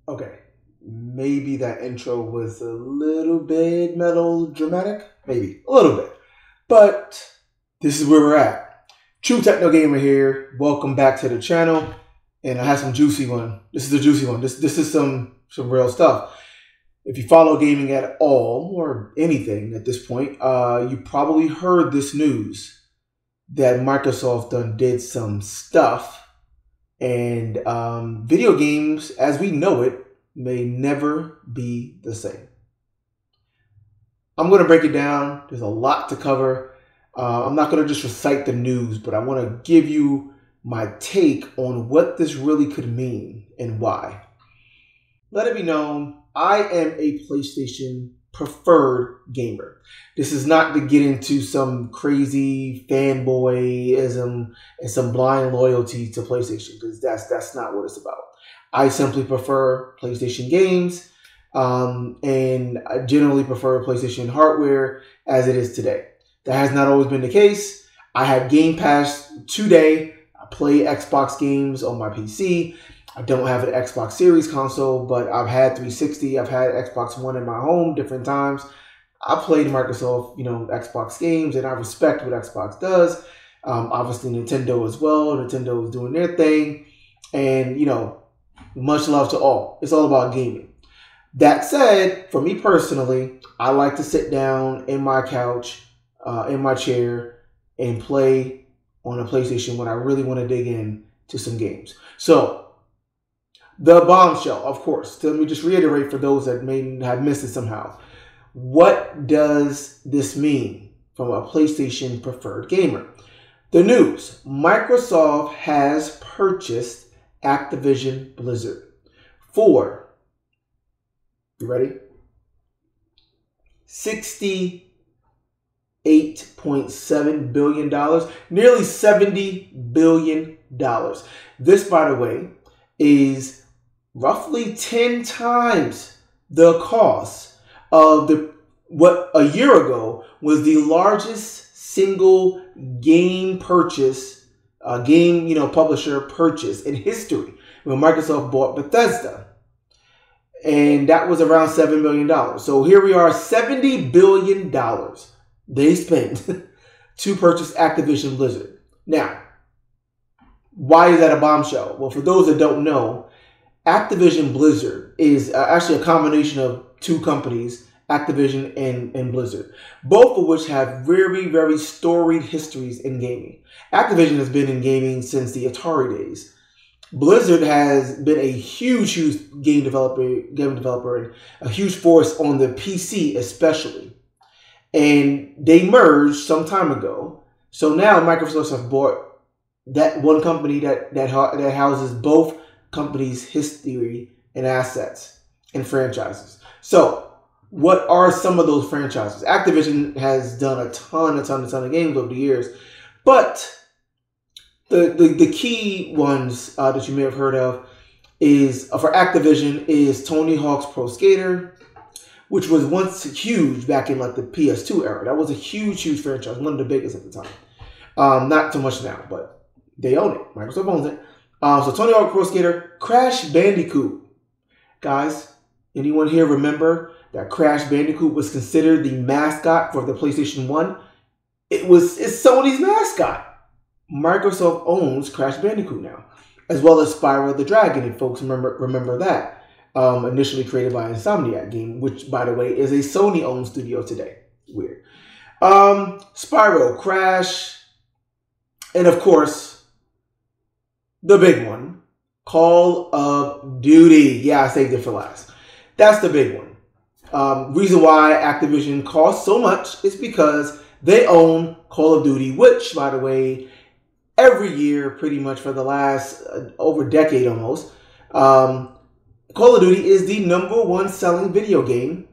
Okay, maybe that intro was a little bit melodramatic. Maybe a little bit. But this is where we're at. True Techno Gamer here. Welcome back to the channel. And I have some juicy one. This is a juicy one. This is some real stuff. If you follow gaming at all, or anything at this point, you probably heard this news that Microsoft did some stuff. And video games, as we know it, may never be the same. I'm going to break it down. There's a lot to cover. I'm not going to just recite the news, but I want to give you my take on what this really could mean and why. Let it be known, I am a PlayStation preferred gamer. This is not to get into some crazy fanboyism and some blind loyalty to PlayStation, because that's not what it's about. I simply prefer PlayStation games, and I generally prefer PlayStation hardware as it is today. That has not always been the case. I have Game Pass today. I play Xbox games on my PC. I don't have an Xbox Series console, but I've had 360. I've had Xbox One in my home different times. I played Microsoft, Xbox games, and I respect what Xbox does. Obviously, Nintendo as well. Nintendo is doing their thing, and much love to all. It's all about gaming. That said, for me personally, I like to sit down in my couch, in my chair, and play on a PlayStation when I really want to dig in to some games. So, the Bombshell, of course. Let me just reiterate for those that may have missed it somehow. What does this mean from a PlayStation preferred gamer? The news: Microsoft has purchased Activision Blizzard for, you ready? $68.7 billion, nearly $70 billion. This, by the way, is roughly 10 times the cost of what a year ago was the largest single game purchase, publisher purchase in history when Microsoft bought Bethesda. And that was around $7 billion. So here we are, $70 billion they spent to purchase Activision Blizzard. Now, why is that a bombshell? Well, for those that don't know, Activision Blizzard is actually a combination of two companies, Activision and Blizzard, both of which have very, very storied histories in gaming. Activision has been in gaming since the Atari days. Blizzard has been a huge game developer, and a huge force on the PC especially. And they merged some time ago. So now Microsoft has bought that one company that houses both companies' history and assets and franchises. So, what are some of those franchises? Activision has done a ton of games over the years, but the key ones that you may have heard of is for Activision is Tony Hawk's Pro Skater, which was once huge back in like the PS2 era. That was a huge franchise, one of the biggest at the time. Not so much now, but they own it. Microsoft owns it. So Tony Hawk Pro Skater, Crash Bandicoot. Guys, anyone here remember that Crash Bandicoot was considered the mascot for the PlayStation 1? It's Sony's mascot. Microsoft owns Crash Bandicoot now, as well as Spyro the Dragon, if folks remember that. Initially created by Insomniac game, which, by the way, is a Sony-owned studio today. Weird. Spyro, Crash, and of course, the big one, Call of Duty. Yeah, I saved it for last. That's the big one. Reason why Activision costs so much is because they own Call of Duty, which, by the way, every year, pretty much for the last over a decade almost, Call of Duty is the #1 selling video game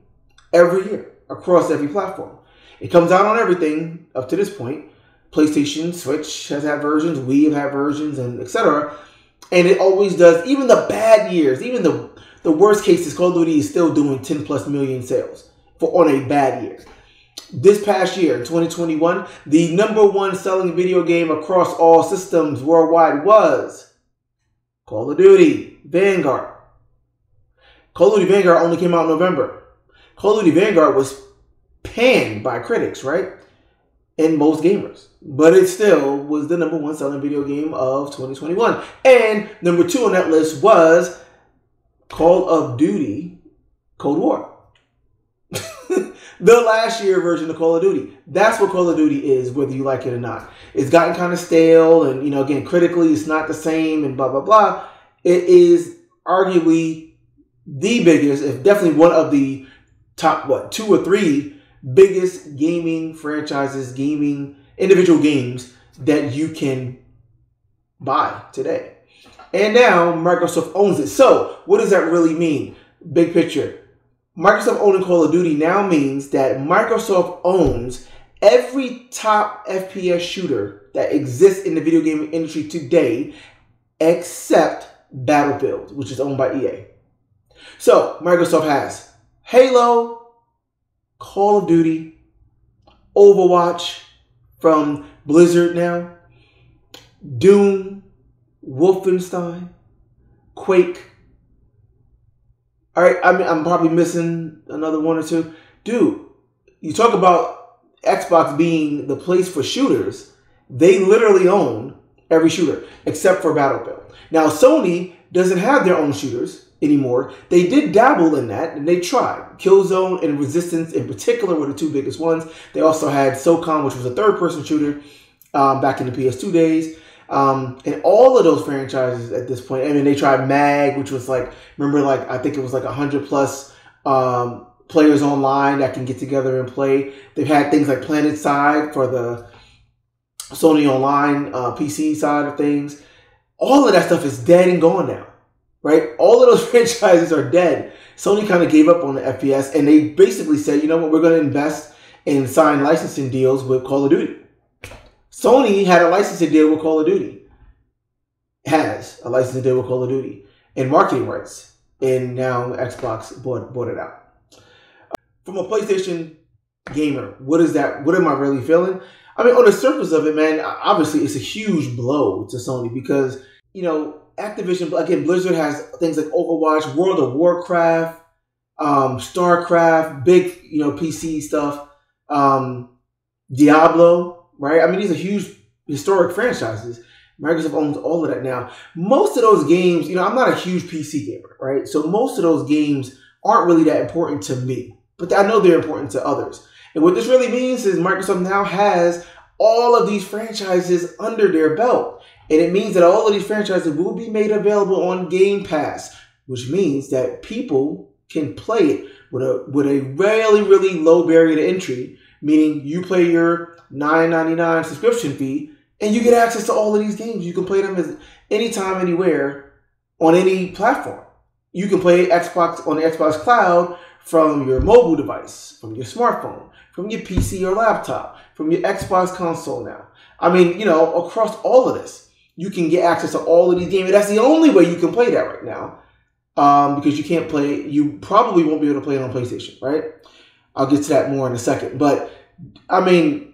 every year across every platform. It comes out on everything up to this point. PlayStation, Switch has had versions, Wii have had versions, and etc. And it always does, even the bad years, even the worst cases, Call of Duty is still doing 10+ million sales on a bad year. This past year, in 2021, the #1 selling video game across all systems worldwide was Call of Duty Vanguard. Call of Duty Vanguard only came out in November. Call of Duty Vanguard was panned by critics, right? And most gamers. But it still was the #1 selling video game of 2021. And number 2 on that list was Call of Duty Cold War. The last year version of Call of Duty. That's what Call of Duty is, whether you like it or not. It's gotten kind of stale, and, you know, again, critically, it's not the same, and blah, blah, blah. It is arguably the biggest, if definitely one of the top, 2 or 3 biggest gaming franchises, individual games that you can buy today. And now Microsoft owns it. So what does that really mean? Big picture. Microsoft owning Call of Duty now means that Microsoft owns every top FPS shooter that exists in the video game industry today, except Battlefield, which is owned by EA. So Microsoft has Halo, Call of Duty, Overwatch from Blizzard now, Doom, Wolfenstein, Quake. All right, I mean, I'm probably missing another 1 or 2. Dude, you talk about Xbox being the place for shooters. They literally own every shooter except for Battlefield. Now, Sony doesn't have their own shooters anymore. They did dabble in that, and they tried. Killzone and Resistance in particular were the 2 biggest ones. They also had SOCOM, which was a third-person shooter back in the PS2 days. And all of those franchises at this point, I mean, they tried MAG, which was like, remember, like, I think it was like 100 plus players online that can get together and play. They've had things like PlanetSide for the Sony Online PC side of things. All of that stuff is dead and gone now, right? All of those franchises are dead. Sony kind of gave up on the FPS, and they basically said, you know what, we're going to invest and sign licensing deals with Call of Duty. Sony had a licensing deal with Call of Duty. Has a licensing deal with Call of Duty and marketing rights. And now Xbox bought it out. From a PlayStation gamer, what is that? What am I really feeling? I mean, on the surface of it, man, obviously it's a huge blow to Sony because, you know, Activision, again, Blizzard has things like Overwatch, World of Warcraft, Starcraft, big, you know, PC stuff, Diablo. Right? I mean, these are huge historic franchises. Microsoft owns all of that now. Most of those games, you know, I'm not a huge PC gamer, right? So most of those games aren't really that important to me, but I know they're important to others. And what this really means is Microsoft now has all of these franchises under their belt. And it means that all of these franchises will be made available on Game Pass, which means that people can play it with a really, really low barrier to entry, meaning you pay your $9.99 subscription fee, and you get access to all of these games. You can play them anytime, anywhere, on any platform. You can play Xbox on the Xbox Cloud from your mobile device, from your smartphone, from your PC or laptop, from your Xbox console now. I mean, you know, across all of this, you can get access to all of these games. And that's the only way you can play that right now, because you can't play. You probably won't be able to play it on PlayStation, right? I'll get to that more in a second. But I mean,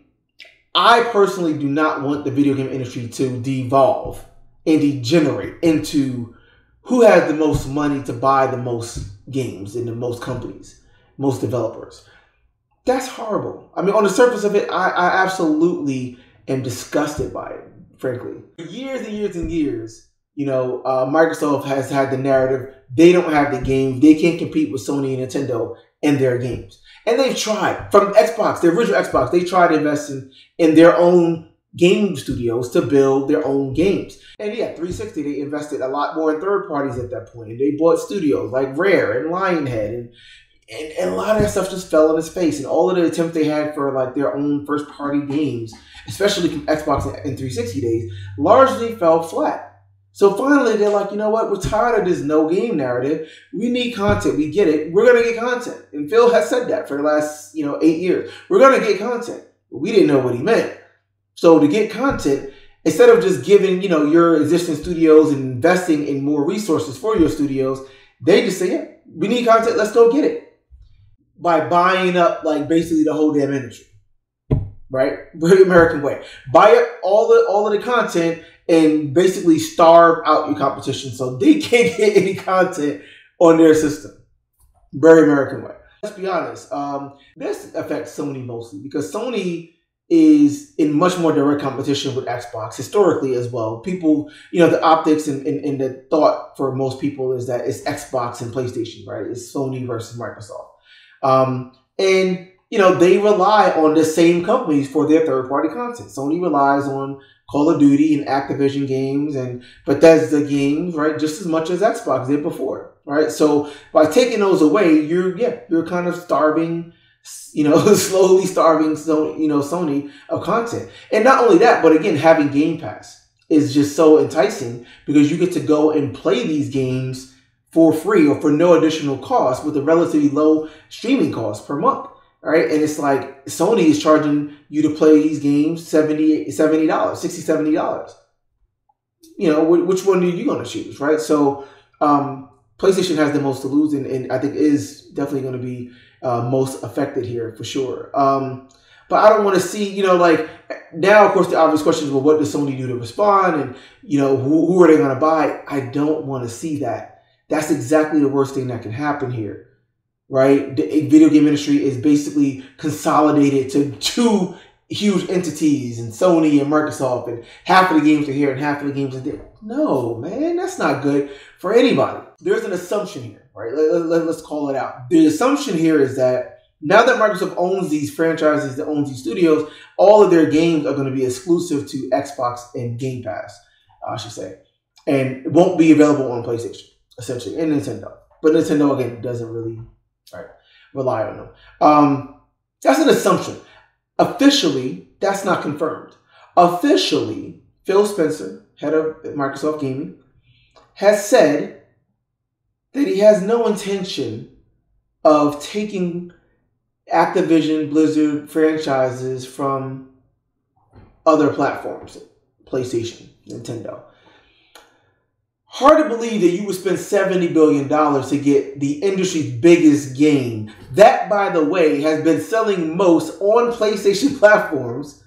I personally do not want the video game industry to devolve and degenerate into who has the most money to buy the most games and the most companies, most developers. That's horrible. I mean, on the surface of it, I absolutely am disgusted by it, frankly. For years and years and years, you know, Microsoft has had the narrative, they don't have the games, they can't compete with Sony and Nintendo and their games. And they've tried. From Xbox, the original Xbox, they tried investing in their own game studios to build their own games. And yeah, 360, they invested a lot more in third parties at that point. And they bought studios like Rare and Lionhead. And a lot of that stuff just fell on its face. And all of the attempts they had for like their own first party games, especially from Xbox and 360 days, largely fell flat. So finally, they're like, you know what? We're tired of this no game narrative. We need content. We get it. We're going to get content. And Phil has said that for the last, 8 years. We're going to get content. But we didn't know what he meant. So to get content, instead of just giving, your existing studios and investing in more resources for your studios, they just say, yeah, we need content. Let's go get it. By buying up, like, basically the whole damn industry. Right? Very American way. Buy up all of the content and basically starve out your competition so they can't get any content on their system. Very American way. Let's be honest. This affects Sony mostly because Sony is in much more direct competition with Xbox historically as well. People, the optics and the thought for most people is that it's Xbox and PlayStation, right? It's Sony versus Microsoft. And they rely on the same companies for their third-party content. Sony relies on Call of Duty and Activision games and Bethesda games, right? Just as much as Xbox did before, right? So by taking those away, you're kind of starving, slowly starving, Sony of content. And not only that, but again, having Game Pass is just so enticing because you get to go and play these games for free or for no additional cost with a relatively low streaming cost per month. All right. And it's like Sony is charging you to play these games $70, $60, $70. Which one are you going to choose? Right. So PlayStation has the most to lose and I think is definitely going to be most affected here for sure. But I don't want to see, now, of course, the obvious question is, well, what does Sony do to respond? And, who are they going to buy? I don't want to see that. That's exactly the worst thing that can happen here, right? The video game industry is basically consolidated to two huge entities and Sony and Microsoft, and half of the games are here and half of the games are there. No, man, that's not good for anybody. There's an assumption here, right? Let's call it out. The assumption here is that now that Microsoft owns these franchises, that owns these studios, all of their games are going to be exclusive to Xbox and Game Pass, I should say, and won't be available on PlayStation, essentially, and Nintendo. But Nintendo, again, doesn't really rely on them. That's an assumption. Officially, that's not confirmed. Officially, Phil Spencer, head of Microsoft Gaming, has said that he has no intention of taking Activision Blizzard franchises from other platforms, PlayStation, Nintendo. Hard to believe that you would spend $70 billion to get the industry's biggest game. That, by the way, has been selling most on PlayStation platforms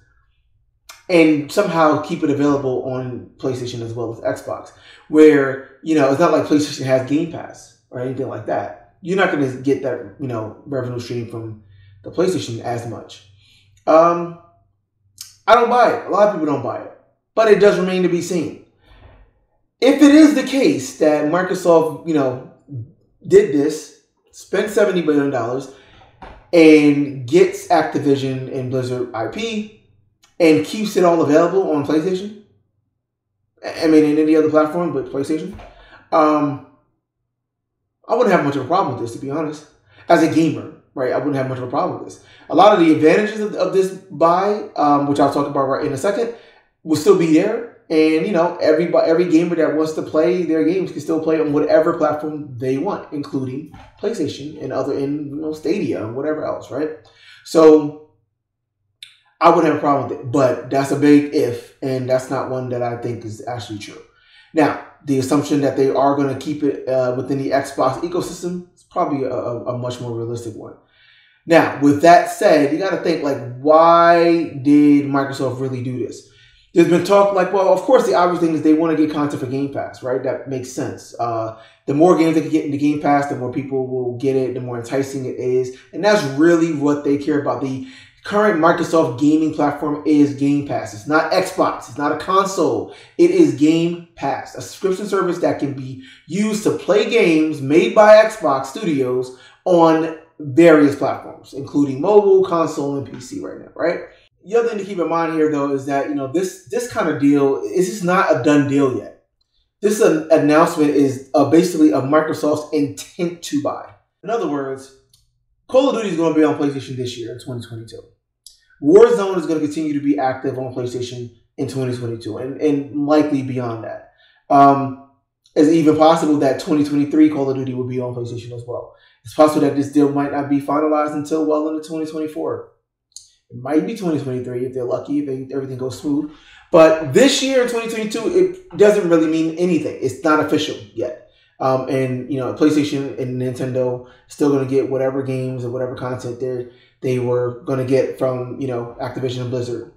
and somehow keep it available on PlayStation as well as Xbox. Where, it's not like PlayStation has Game Pass or anything like that. You're not going to get that, revenue stream from the PlayStation as much. I don't buy it. A lot of people don't buy it. But it does remain to be seen. If it is the case that Microsoft, did this, spent $70 billion and gets Activision and Blizzard IP and keeps it all available on PlayStation, in any other platform but PlayStation, I wouldn't have much of a problem with this, to be honest. As a gamer, right, I wouldn't have much of a problem with this. A lot of the advantages of this buy, which I'll talk about right in a second, will still be there. And, every gamer that wants to play their games can still play on whatever platform they want, including PlayStation and Stadia and whatever else, right? So I wouldn't have a problem with it, but that's a big if, and that's not one that I think is actually true. Now, the assumption that they are going to keep it within the Xbox ecosystem is probably a much more realistic one. Now, with that said, you got to think, why did Microsoft really do this? There's been talk of course, the obvious thing is they want to get content for Game Pass, right? That makes sense. The more games they can get into Game Pass, the more people will get it, the more enticing it is. And that's really what they care about. The current Microsoft gaming platform is Game Pass. It's not Xbox. It's not a console. It is Game Pass, a subscription service that can be used to play games made by Xbox Studios on various platforms, including mobile, console, and PC right now, right? The other thing to keep in mind here, though, is that, this kind of deal is just not a done deal yet. This announcement is basically of Microsoft's intent to buy. In other words, Call of Duty is going to be on PlayStation this year in 2022. Warzone is going to continue to be active on PlayStation in 2022 and likely beyond that. It's even possible that 2023 Call of Duty will be on PlayStation as well. It's possible that this deal might not be finalized until well into 2024. It might be 2023 if they're lucky, if everything goes smooth. But this year in 2022, it doesn't really mean anything. It's not official yet. And PlayStation and Nintendo still going to get whatever games or whatever content they were going to get from Activision and Blizzard.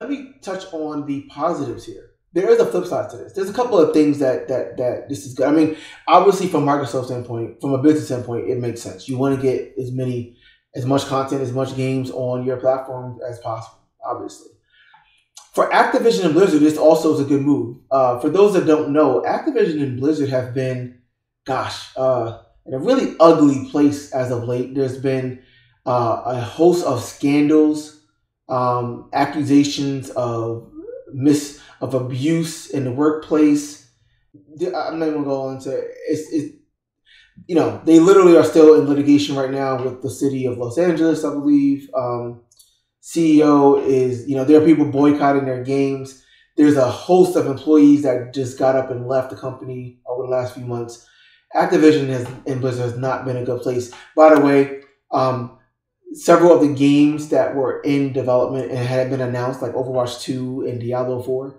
Let me touch on the positives here. there is a flip side to this. There's a couple of things that this is good. I mean, obviously from Microsoft's standpoint, from a business standpoint, it makes sense. You want to get as much content, as much games on your platform as possible, obviously. For Activision and Blizzard, this also is a good move. For those that don't know, Activision and Blizzard have been, in a really ugly place as of late. There's been a host of scandals, accusations of abuse in the workplace. I'm not even going to go into it. They literally are still in litigation right now with the city of Los Angeles, I believe. CEO is, there are people boycotting their games. There's a host of employees that just got up and left the company over the last few months. Activision and Blizzard has not been a good place. By the way, several of the games that were in development and had been announced, like Overwatch 2 and Diablo 4,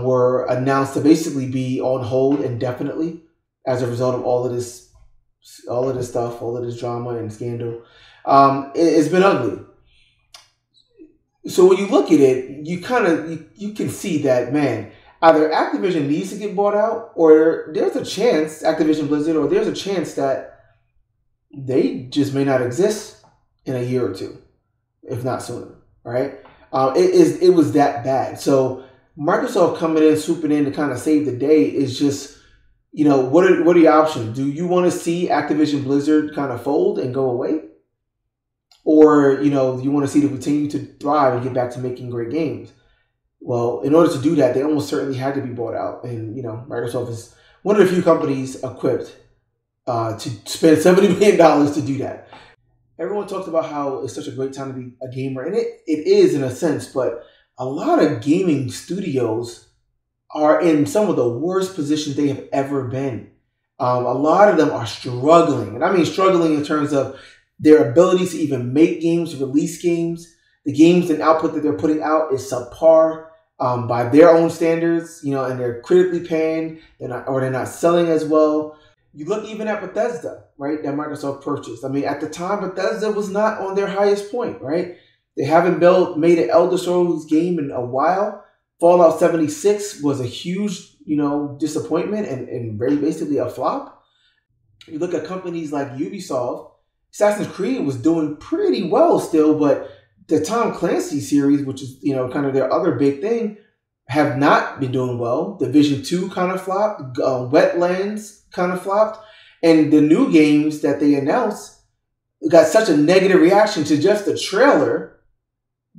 were announced to basically be on hold indefinitely as a result of all of this stuff, all of this drama and scandal. It's been ugly. So when you look at it, you can see that, man, either Activision needs to get bought out, or there's a chance, Activision Blizzard, or there's a chance that they just may not exist in a year or two, if not sooner, right? It was that bad. So Microsoft coming in, swooping in to kind of save the day is just, what are the options? Do you want to see Activision Blizzard kind of fold and go away? Or, you want to see them continue to thrive and get back to making great games? Well, in order to do that, they almost certainly had to be bought out. And, Microsoft is one of the few companies equipped to spend $70 million to do that. Everyone talks about how it's such a great time to be a gamer. And it is in a sense, but a lot of gaming studios are in some of the worst positions they have ever been. A lot of them are struggling. And I mean struggling in terms of their ability to even make games, release games. The games and output that they're putting out is subpar by their own standards, and they're critically panned. They're not selling as well. You look even at Bethesda, right, that Microsoft purchased. I mean, at the time, Bethesda was not on their highest point, right? They haven't made an Elder Scrolls game in a while. Fallout 76 was a huge, disappointment and very basically a flop. You look at companies like Ubisoft. Assassin's Creed was doing pretty well still, but the Tom Clancy series, which is, kind of their other big thing, have not been doing well. Division 2 kind of flopped. Wetlands kind of flopped. And the new games that they announced got such a negative reaction to just the trailer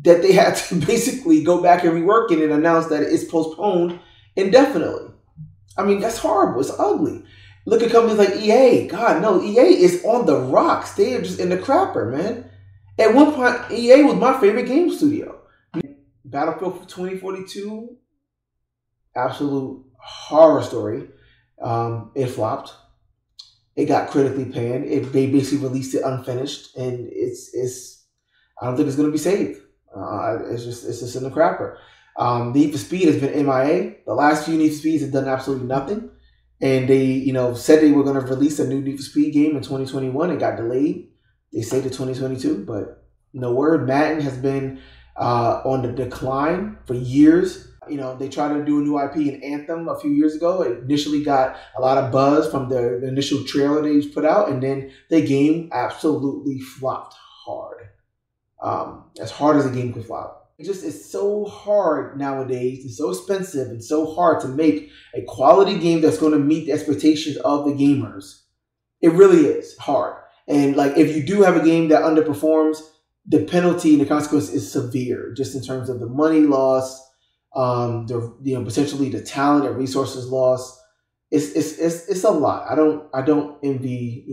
that they had to basically go back and rework it and announce that it's postponed indefinitely. I mean, that's horrible. It's ugly. Look at companies like EA. God, no, EA is on the rocks. They are just in the crapper, man. At one point, EA was my favorite game studio. Battlefield 2042, absolute horror story. It flopped. It got critically panned. They basically released it unfinished, and it's. I don't think it's going to be saved. It's just in the crapper. Need for Speed has been MIA. The last few Need for Speeds have done absolutely nothing. And they, said they were going to release a new Need for Speed game in 2021. It got delayed. They say to 2022, but no word. Madden has been on the decline for years. They tried to do a new IP in Anthem a few years ago. It initially got a lot of buzz from the initial trailer they put out, and then the game absolutely flopped hard. As hard as a game could flop. It's so hard nowadays. It's so expensive and so hard to make a quality game that's going to meet the expectations of the gamers. It really is hard. And if you do have a game that underperforms, the penalty and the consequence is severe, just in terms of the money lost, potentially the talent and resources lost. It's a lot. I don't envy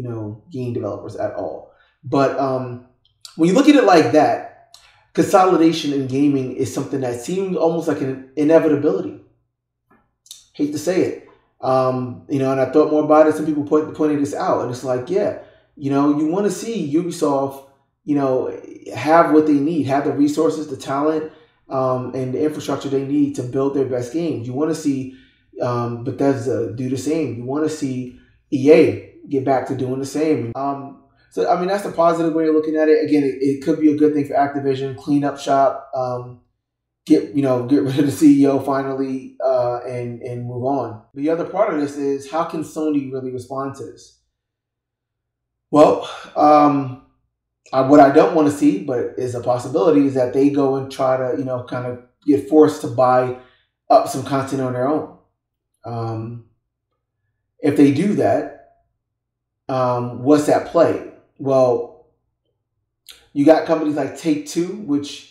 game developers at all. But when you look at it like that, consolidation in gaming is something that seems almost like an inevitability. Hate to say it. And I thought more about it. Some people pointed this out, and it's like, yeah, you want to see Ubisoft, have what they need, have the resources, the talent, and the infrastructure they need to build their best games. You want to see Bethesda do the same. You want to see EA get back to doing the same. So, I mean, that's the positive way of looking at it. Again, it could be a good thing for Activision, clean up shop, get rid of the CEO finally and move on. The other part of this is, how can Sony really respond to this? Well, what I don't want to see, but is a possibility, is that they go and try to kind of get forced to buy up some content on their own. If they do that, what's at play? Well, you got companies like Take-Two, which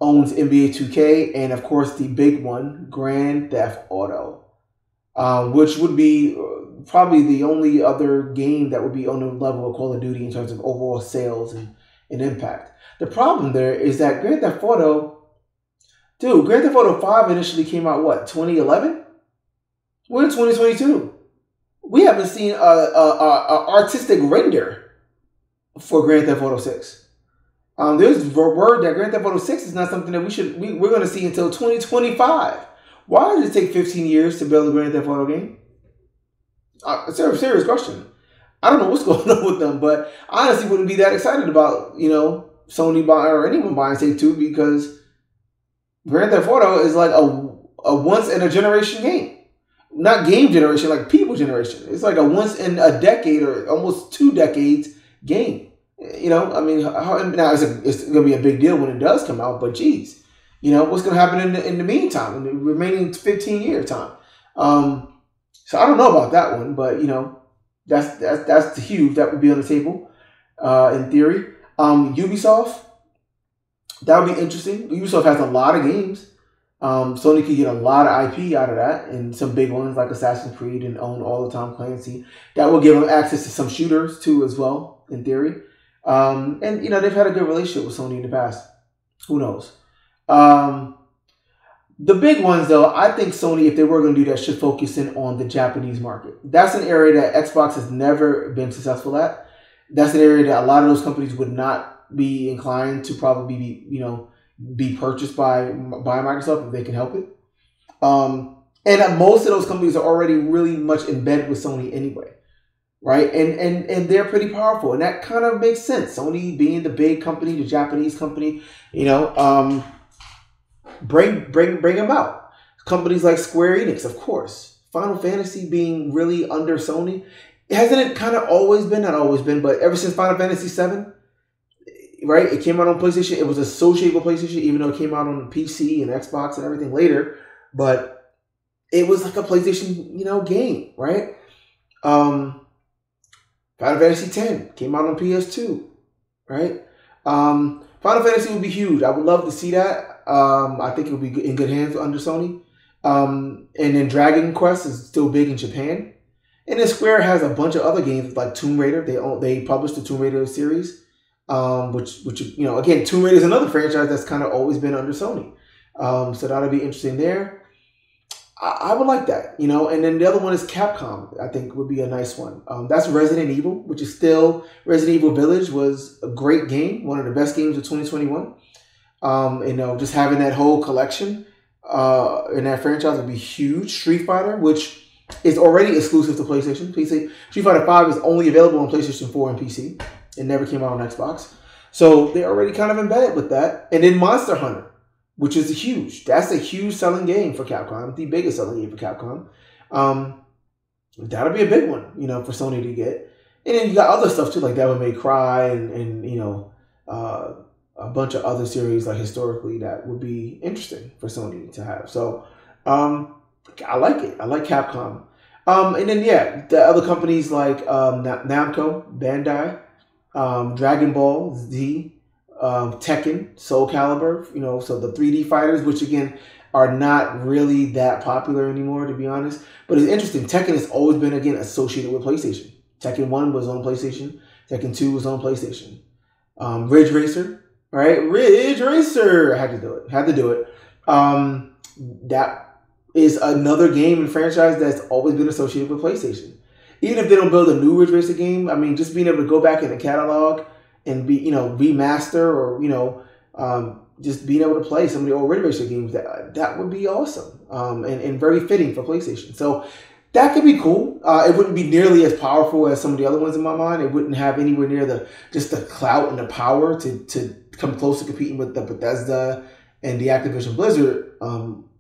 owns NBA 2K, and of course the big one, Grand Theft Auto, which would be probably the only other game that would be on the level of Call of Duty in terms of overall sales and impact. The problem there is that Grand Theft Auto 5 initially came out, 2011? We're in 2022. We haven't seen a artistic render for Grand Theft Auto 6. There's word that Grand Theft Auto 6 is not something that we're going to see until 2025. Why does it take 15 years to build a Grand Theft Auto game? It's a serious question. I don't know what's going on with them, but I honestly wouldn't be that excited about, Sony buying or anyone buying Take-Two, because Grand Theft Auto is like a once in a generation game. Not game generation, like people generation. It's like a once in a decade or almost 2 decades game. Now it's going to be a big deal when it does come out, but geez, what's going to happen in the meantime, in the remaining 15-year time? So I don't know about that one, but that's huge. That would be on the table in theory. Ubisoft, that would be interesting. Ubisoft has a lot of games. Sony could get a lot of IP out of that, and some big ones like Assassin's Creed and own all the Tom Clancy. That will give them access to some shooters too, as well, in theory. And they've had a good relationship with Sony in the past. Who knows? The big ones, though, I think Sony, if they were going to do that, should focus in on the Japanese market. That's an area that Xbox has never been successful at. That's an area that a lot of those companies would not be inclined to probably be purchased by Microsoft if they can help it. And most of those companies are already really much embedded with Sony anyway, right? And they're pretty powerful, and that kind of makes sense. Sony being the big company, the Japanese company, bring them out. Companies like Square Enix, of course. Final Fantasy being really under Sony. Hasn't it kind of always been? Not always been, but ever since Final Fantasy VII, right? It came out on PlayStation. It was associated with PlayStation, even though it came out on PC and Xbox and everything later. But it was like a PlayStation, game, right? Final Fantasy X came out on PS2, right? Final Fantasy would be huge. I would love to see that. I think it would be in good hands under Sony. And then Dragon Quest is still big in Japan. And then Square has a bunch of other games like Tomb Raider. They published the Tomb Raider series, which again, Tomb Raider is another franchise that's kind of always been under Sony. So that'll be interesting there. I would like that, And then the other one is Capcom. I think would be a nice one. That's Resident Evil, which is still Resident Evil Village was a great game, one of the best games of 2021. Just having that whole collection in that franchise would be huge. Street Fighter, which is already exclusive to PlayStation. Street Fighter 5 is only available on PlayStation 4 and PC. It never came out on Xbox. So they're already kind of embedded with that. And then Monster Hunter, which is that's a huge selling game for Capcom, the biggest selling game for Capcom. That'll be a big one, for Sony to get. And then you got other stuff too, like Devil May Cry and a bunch of other series like historically that would be interesting for Sony to have. So I like it. I like Capcom. And then the other companies like Namco, Bandai, Dragon Ball Z, Tekken, Soul Calibur, so the 3D fighters, which again are not really that popular anymore, to be honest. But it's interesting. Tekken has always been, again, associated with PlayStation. Tekken 1 was on PlayStation. Tekken 2 was on PlayStation. Ridge Racer, right? Ridge Racer! I had to do it. That is another game and franchise that's always been associated with PlayStation. Even if they don't build a new Ridge Racer game, I mean, just being able to go back in the catalog and remaster or, just being able to play some of the old Ridge Racer games, that would be awesome. And very fitting for PlayStation. So that could be cool. It wouldn't be nearly as powerful as some of the other ones in my mind. It wouldn't have anywhere near the clout and the power to come close to competing with the Bethesda and the Activision Blizzard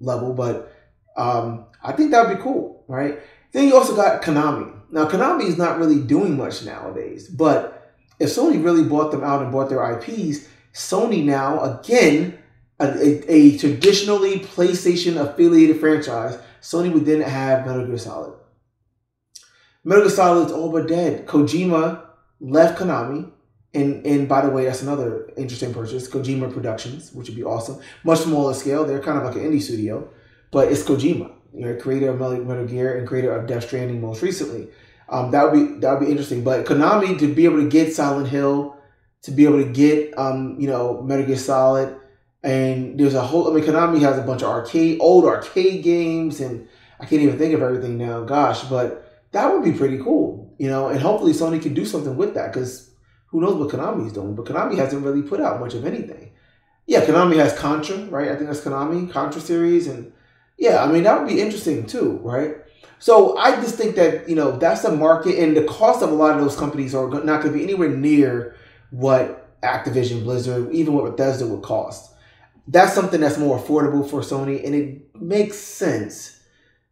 level, but I think that would be cool, right? Then you also got Konami. Now, Konami is not really doing much nowadays, but if Sony really bought them out and bought their IPs, Sony now, again, a traditionally PlayStation affiliated franchise, Sony would then have Metal Gear Solid. Metal Gear Solid is all but dead. Kojima left Konami, and by the way, that's another interesting purchase, Kojima Productions, which would be awesome. Much smaller scale. They're kind of like an indie studio, but it's Kojima, creator of Metal Gear and creator of Death Stranding most recently. That would be interesting. But Konami, to be able to get Silent Hill, to be able to get Metal Gear Solid, and there's a whole. Konami has a bunch of old arcade games, and I can't even think of everything now. Gosh, but that would be pretty cool, and hopefully Sony can do something with that, because who knows what Konami's doing? But Konami hasn't really put out much of anything. Yeah, Konami has Contra, right? I think that's Contra series, and yeah, that would be interesting too, right? So I just think that that's the market, and the cost of a lot of those companies are not going to be anywhere near what Activision Blizzard, even what Bethesda would cost. That's something that's more affordable for Sony, and it makes sense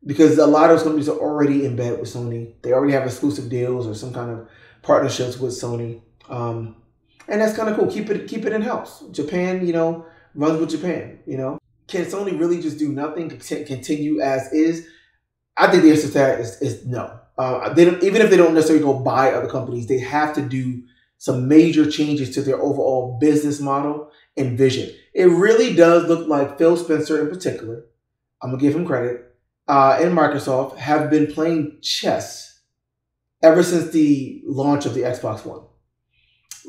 because a lot of those companies are already in bed with Sony. They already have exclusive deals or some kind of partnerships with Sony, and that's kind of cool. Keep it in house. Japan, runs with Japan. Can Sony really just do nothing? Continue as is? I think the answer to that is no. Even if they don't necessarily go buy other companies, they have to do some major changes to their overall business model and vision. It really does look like Phil Spencer in particular, I'm going to give him credit, and Microsoft have been playing chess ever since the launch of the Xbox One.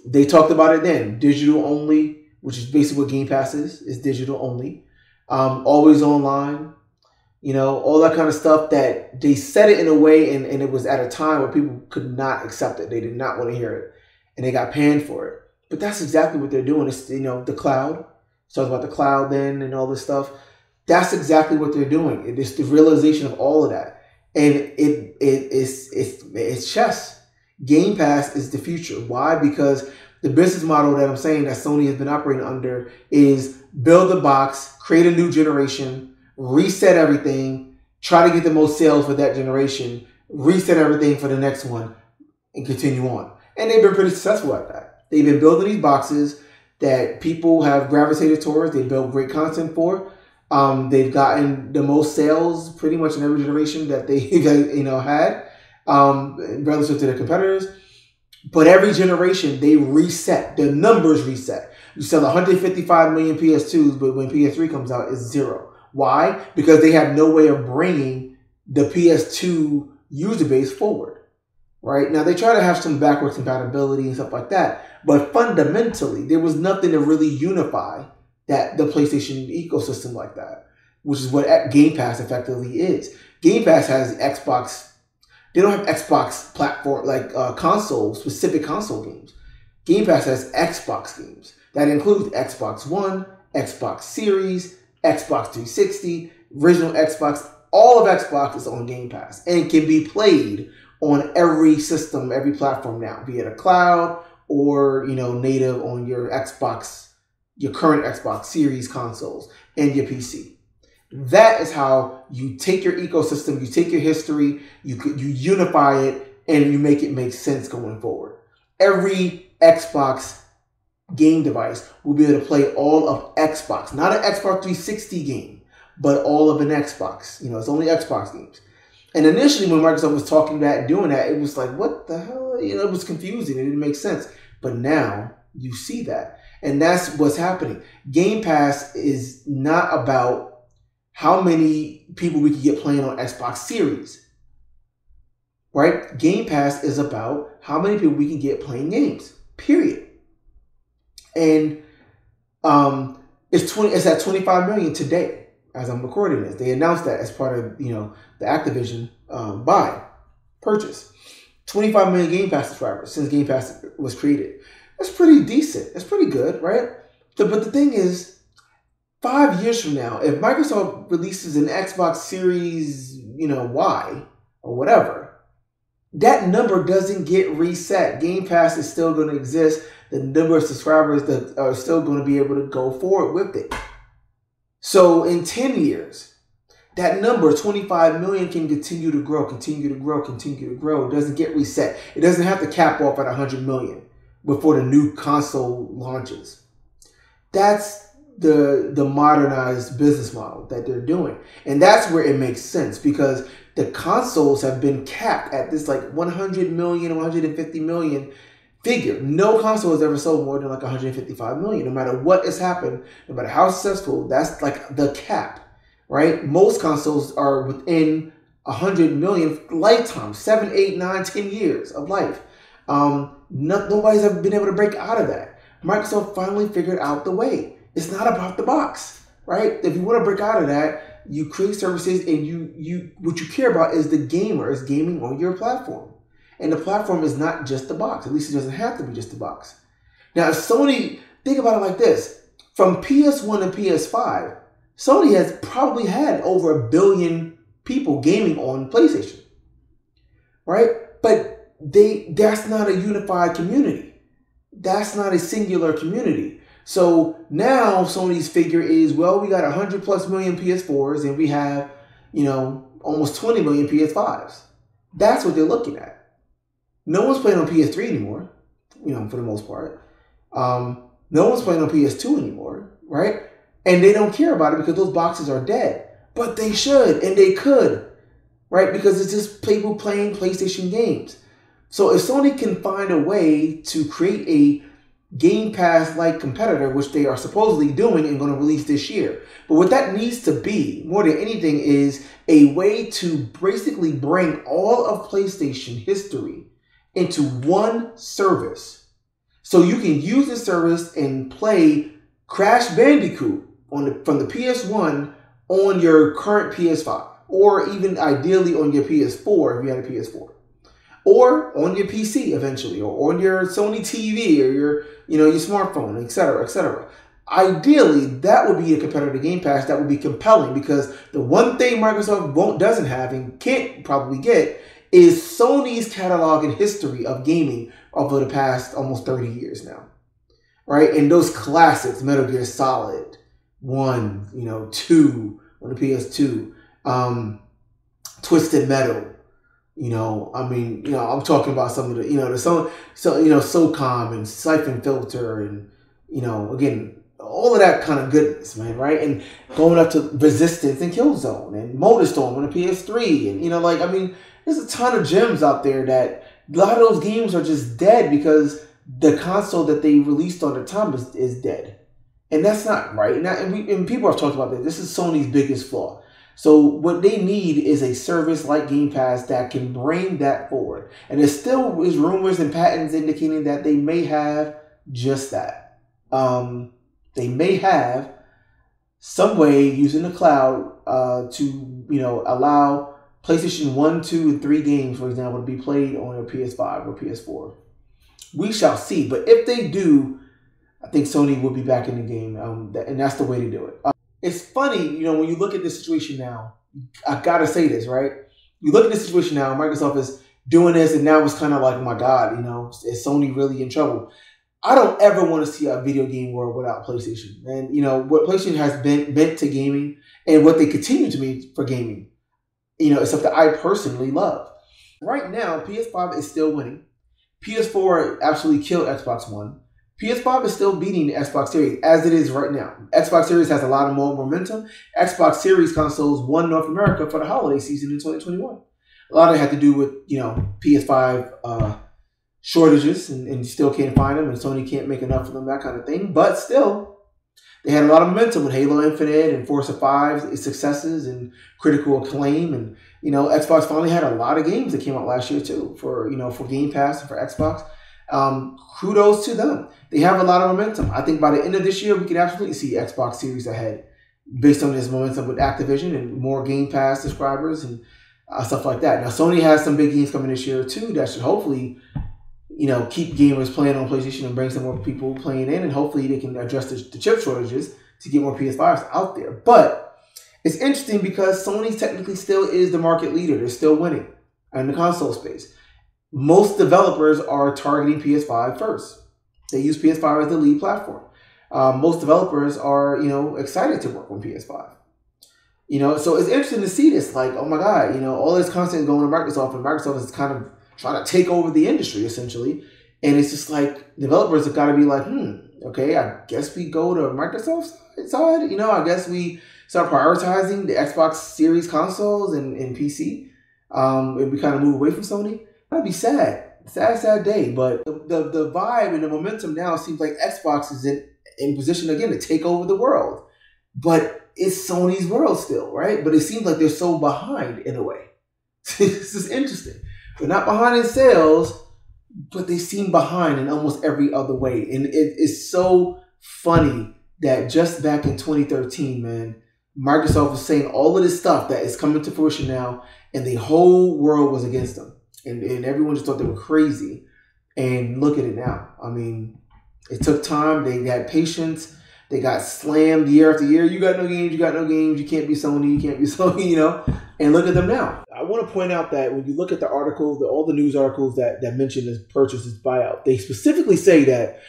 They talked about it then, digital only, which is basically what Game Pass is digital only, always online, all that kind of stuff, that they said it in a way, and it was at a time where people could not accept it. They did not want to hear it, and they got panned for it. But that's exactly what they're doing. It's, the cloud. It talks about the cloud then and all this stuff. That's exactly what they're doing. It's the realization of all of that. And it's chess. Game Pass is the future. Why? Because the business model that I'm saying that Sony has been operating under is build a box, create a new generation, reset everything, try to get the most sales for that generation, reset everything for the next one, and continue on. And they've been pretty successful at that. They've been building these boxes that people have gravitated towards. They build great content for. They've gotten the most sales pretty much in every generation that they had, relative to their competitors. But every generation they reset. The numbers reset. You sell 155 million PS2s, but when PS3 comes out, it's 0. Why? Because they have no way of bringing the PS2 user base forward. Right? Now, they try to have some backwards compatibility and stuff like that, but fundamentally, there was nothing to really unify the PlayStation ecosystem like that, which is what Game Pass effectively is. Game Pass has Xbox. They don't have Xbox platform, specific console games. Game Pass has Xbox games. That includes Xbox One, Xbox Series, Xbox 360, original Xbox. All of Xbox is on Game Pass and can be played on every system, every platform now, be it a cloud or, native on your Xbox, your current Xbox Series consoles and your PC. That is how you take your ecosystem, you take your history, you unify it, and you make it make sense going forward. Every Xbox game device will be able to play all of Xbox, not an Xbox 360 game, but all of an Xbox. It's only Xbox games. And initially, when Microsoft was talking about and doing that, it was like, what the hell? It was confusing. It didn't make sense. But now you see that. And that's what's happening. Game Pass is not about how many people we can get playing on Xbox Series. Right? Game Pass is about how many people we can get playing games. Period. And it's at 25 million today. As I'm recording this, they announced that as part of the Activision purchase. 25 million Game Pass subscribers since Game Pass was created. That's pretty decent. That's pretty good, right? But the thing is, 5 years from now, if Microsoft releases an Xbox Series, Y or whatever, that number doesn't get reset. Game Pass is still going to exist. The number of subscribers that are still going to be able to go forward with it. So in 10 years, that number, 25 million, can continue to grow, continue to grow, continue to grow. It doesn't get reset. It doesn't have to cap off at 100 million before the new console launches. That's the modernized business model that they're doing. And that's where it makes sense, because the consoles have been capped at this like 100 million, 150 million figure. No console has ever sold more than like 155 million. No matter what has happened, no matter how successful, that's like the cap. Right? Most consoles are within 100 million lifetime, 7, 8, 9, 10 years of life. Nobody's ever been able to break out of that. Microsoft finally figured out the way. It's not about the box, right? If you want to break out of that, you create services, and what you care about is the gamer is gaming on your platform. And the platform is not just the box. At least it doesn't have to be just the box. Now, if Sony, think about it like this. From PS1 to PS5, Sony has probably had over 1 billion people gaming on PlayStation, right? But that's not a unified community. That's not a singular community. So now Sony's figure is, well, we got 100 plus million PS4s, and we have, almost 20 million PS5s. That's what they're looking at. No one's playing on PS3 anymore, for the most part. No one's playing on PS2 anymore, right? And they don't care about it because those boxes are dead. But they should, and they could, right? Because it's just people playing PlayStation games. So if Sony can find a way to create a Game Pass-like competitor, which they are supposedly doing and going to release this year. But what that needs to be, more than anything, is a way to basically bring all of PlayStation history into one service. So you can use the service and play Crash Bandicoot from the PS1 on your current PS5, or even ideally on your PS4 if you had a PS4, or on your PC eventually, or on your Sony TV, or your smartphone, etc., etc. Ideally, that would be a competitor to Game Pass that would be compelling, because the one thing Microsoft doesn't have and can't probably get is Sony's catalog and history of gaming over the past almost 30 years now, right? And those classics, Metal Gear Solid 1, 2 on the PS2, Twisted Metal, I'm talking about some of the, SOCOM and Siphon Filter and, again, all of that kind of goodness, man, right? And going up to Resistance and Killzone and Motorstorm on the PS3. And, there's a ton of gems out there that a lot of those games are just dead because the console that they released on the time is dead. And that's not right. And people have talked about this. This is Sony's biggest flaw. So what they need is a service like Game Pass that can bring that forward. And there still is rumors and patents indicating that they may have just that. They may have some way using the cloud to allow PlayStation 1, 2, and 3 games, for example, to be played on a PS5 or PS4. We shall see. But if they do, I think Sony will be back in the game, and that's the way to do it. It's funny, when you look at this situation now, I gotta say this, right? You look at this situation now, Microsoft is doing this, and now it's kind of like, oh my God, is Sony really in trouble? I don't ever want to see a video game world without PlayStation. And, what PlayStation has been meant to gaming, and what they continue to be for gaming, it's something I personally love. Right now, PS5 is still winning. PS4 absolutely killed Xbox One. PS5 is still beating the Xbox Series as it is right now. Xbox Series has a lot of more momentum. Xbox Series consoles won North America for the holiday season in 2021. A lot of it had to do with, PS5 shortages, and you still can't find them, and Sony can't make enough of them, that kind of thing. But still, they had a lot of momentum with Halo Infinite and Forza 5, its successes and critical acclaim. And, Xbox finally had a lot of games that came out last year too for Game Pass and for Xbox. Kudos to them. They have a lot of momentum. I think by the end of this year, we could absolutely see Xbox Series ahead based on this momentum with Activision and more Game Pass subscribers and stuff like that. Now, Sony has some big games coming this year too that should hopefully, keep gamers playing on PlayStation and bring some more people playing in, and hopefully they can address the chip shortages to get more PS5s out there. But it's interesting because Sony technically still is the market leader. They're still winning in the console space. Most developers are targeting PS5 first. They use PS5 as the lead platform. most developers are, excited to work on PS5. So it's interesting to see this. Like, oh my God, all this content going to Microsoft, and Microsoft is kind of trying to take over the industry essentially. And it's just like developers have got to be like, okay, I guess we go to Microsoft's side. I guess we start prioritizing the Xbox Series consoles and PC. And we kind of move away from Sony. That'd be sad. Sad day. But the vibe and the momentum now seems like Xbox is in position again to take over the world. But it's Sony's world still, right? But it seems like they're so behind in a way. This is interesting. They're not behind in sales, but they seem behind in almost every other way. And it is so funny that just back in 2013, man, Microsoft was saying all of this stuff that is coming to fruition now, and the whole world was against them. And everyone just thought they were crazy. And look at it now. I mean, it took time. They had patience. They got slammed year after year. You got no games. You got no games. You can't be Sony. You can't be Sony, And look at them now. I want to point out that when you look at the articles, all the news articles that mention this purchase, this buyout, they specifically say that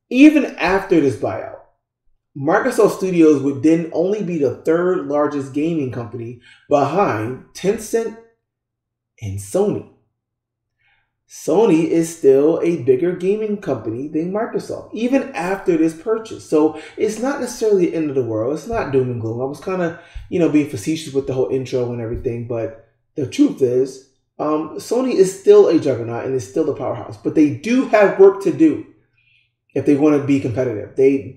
even after this buyout, Microsoft Studios would then only be the third largest gaming company behind Tencent and Sony. Sony is still a bigger gaming company than Microsoft, even after this purchase. So it's not necessarily the end of the world. It's not doom and gloom. I was kind of, being facetious with the whole intro and everything. But the truth is, Sony is still a juggernaut and is still the powerhouse. But they do have work to do if they want to be competitive. They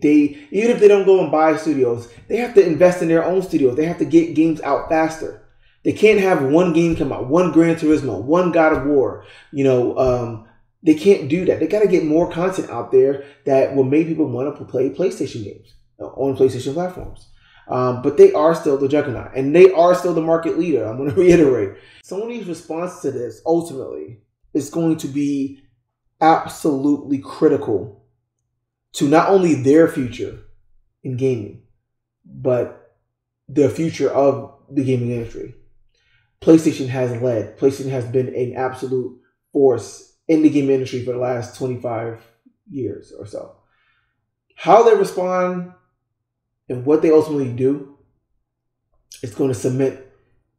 even if they don't go and buy studios, they have to invest in their own studios. They have to get games out faster. They can't have one game come out, one Gran Turismo, one God of War. They can't do that. They got to get more content out there that will make people want to play PlayStation games on PlayStation platforms. But they are still the juggernaut, and they are still the market leader. I'm going to reiterate. Sony's response to this ultimately is going to be absolutely critical to not only their future in gaming, but the future of the gaming industry. PlayStation has led. PlayStation has been an absolute force in the game industry for the last 25 years or so. How they respond and what they ultimately do is going to cement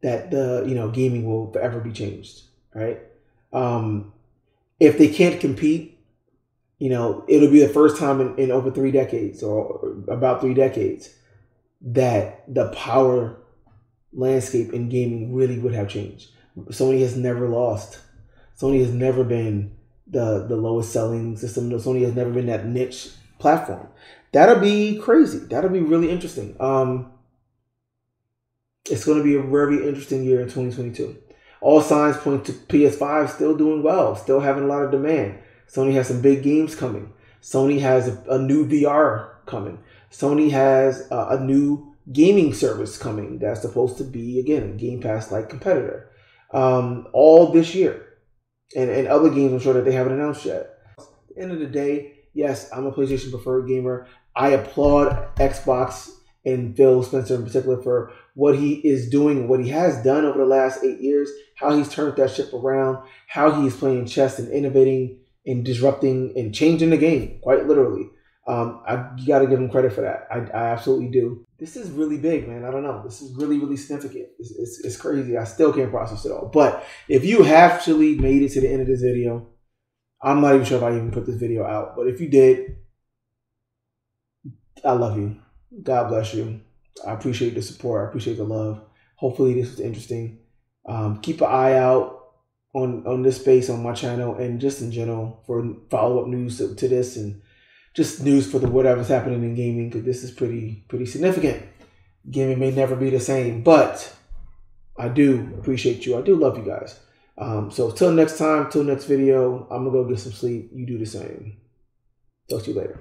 that the gaming will forever be changed, right? If they can't compete, it'll be the first time in over 3 decades or about 3 decades that the power landscape in gaming really would have changed. Sony has never lost. Sony has never been the lowest selling system. Sony has never been that niche platform. That'll be crazy. That'll be really interesting. It's going to be a very interesting year in 2022. All signs point to PS5 still doing well, still having a lot of demand. Sony has some big games coming. Sony has a new VR coming. Sony has a new gaming service coming that's supposed to be, again, a Game Pass-like competitor all this year. And other games I'm sure that they haven't announced yet. At the end of the day, yes, I'm a PlayStation preferred gamer. I applaud Xbox and Phil Spencer in particular for what he is doing, what he has done over the last 8 years, how he's turned that ship around, how he's playing chess and innovating and disrupting and changing the game, quite literally. You got to give him credit for that. I absolutely do. This is really big, man. I don't know. This is really, really significant. It's crazy. I still can't process it all. But if you actually made it to the end of this video, I'm not even sure if I even put this video out. But if you did, I love you. God bless you. I appreciate the support. I appreciate the love. Hopefully this was interesting. Keep an eye out on this space on my channel and just in general for follow-up news to this and just news for whatever's happening in gaming, because this is pretty significant. Gaming may never be the same, but I do appreciate you. I do love you guys. So till next time, till next video, I'm going to go get some sleep. You do the same. Talk to you later.